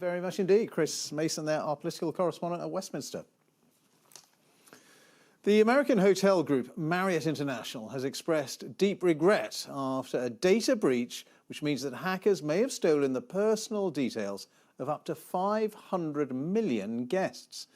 Very much indeed. Chris Mason there, our political correspondent at Westminster. The American hotel group Marriott International has expressed deep regret after a data breach which means that hackers may have stolen the personal details of up to 500 million guests.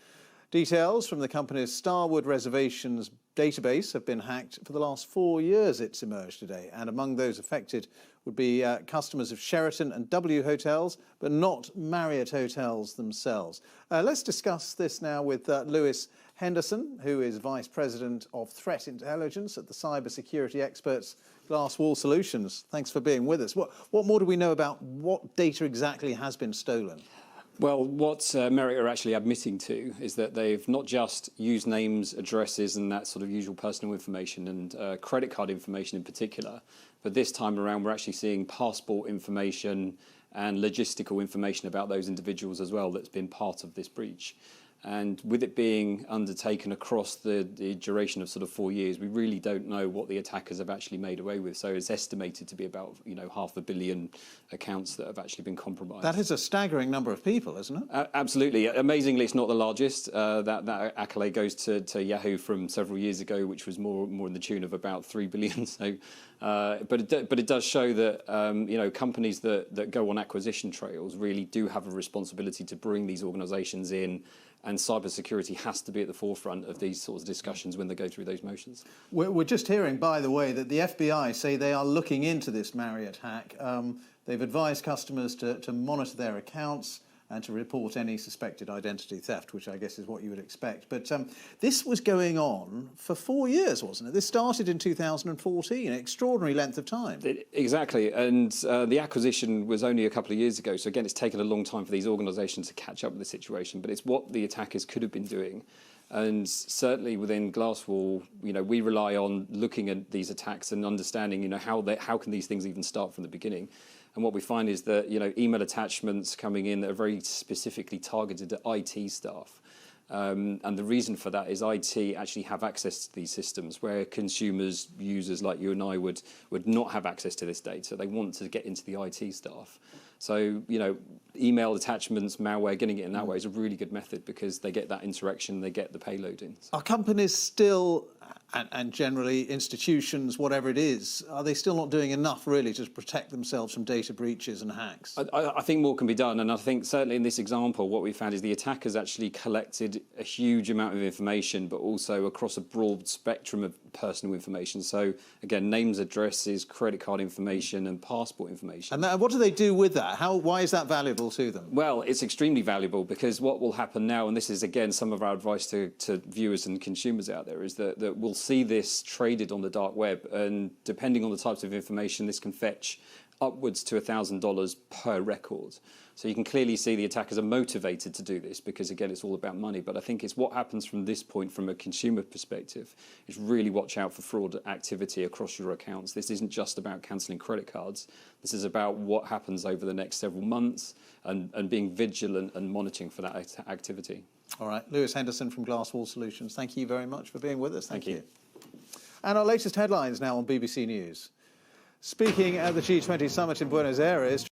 Details from the company's Starwood reservations database have been hacked for the last 4 years, it's emerged today. And among those affected would be customers of Sheraton and W hotels, but not Marriott hotels themselves. Let's discuss this now with Lewis Henderson, who is Vice President of Threat Intelligence at the cybersecurity experts Glass Wall Solutions. Thanks for being with us. What more do we know about what data exactly has been stolen? Well, what Marriott are actually admitting to is that they've not just used names, addresses and that sort of usual personal information and credit card information in particular, but this time around we're actually seeing passport information and logistical information about those individuals as well that's been part of this breach. And with it being undertaken across the duration of sort of 4 years, we really don't know what the attackers have actually made away with. So it's estimated to be about, 500 million accounts that have actually been compromised. That is a staggering number of people, isn't it? Absolutely. Amazingly, it's not the largest. That accolade goes to Yahoo from several years ago, which was more in the tune of about 3 billion. So, but it does show that companies that go on acquisition trails really do have a responsibility to bring these organisations in. And cybersecurity has to be at the forefront of these sorts of discussions when they go through those motions. We're just hearing, by the way, that the FBI say they are looking into this Marriott hack. They've advised customers to monitor their accounts and to report any suspected identity theft, which I guess is what you would expect. But this was going on for 4 years, wasn't it? This started in 2014, an extraordinary length of time. Exactly, and the acquisition was only a couple of years ago. So again, it's taken a long time for these organisations to catch up with the situation, but it's what the attackers could have been doing. And certainly within Glasswall, we rely on looking at these attacks and understanding, how can these things even start from the beginning. And what we find is that, email attachments coming in that are very specifically targeted at IT staff. And the reason for that is IT actually have access to these systems where consumers, users like you and I would not have access to this data. They want to get into the IT staff. So, email attachments, malware, getting it in that way is a really good method because they get that interaction, they get the payload in. Are companies still, and generally institutions, whatever it is, are they still not doing enough really to protect themselves from data breaches and hacks? I think more can be done, and I think certainly in this example what we found is the attackers actually collected a huge amount of information, but also across a broad spectrum of personal information. So again, names, addresses, credit card information and passport information. And what do they do with that? Why is that valuable to them? Well, it's extremely valuable because what will happen now, and this is again some of our advice to viewers and consumers out there, is that we'll see this traded on the dark web, and depending on the types of information, this can fetch upwards to $1,000 per record. So you can clearly see the attackers are motivated to do this because, again, it's all about money. But I think it's what happens from this point from a consumer perspective is really watch out for fraud activity across your accounts. This isn't just about cancelling credit cards. This is about what happens over the next several months and being vigilant and monitoring for that activity. All right. Lewis Henderson from Glass Wall Solutions, thank you very much for being with us. Thank you. And our latest headlines now on BBC News. Speaking at the G20 summit in Buenos Aires,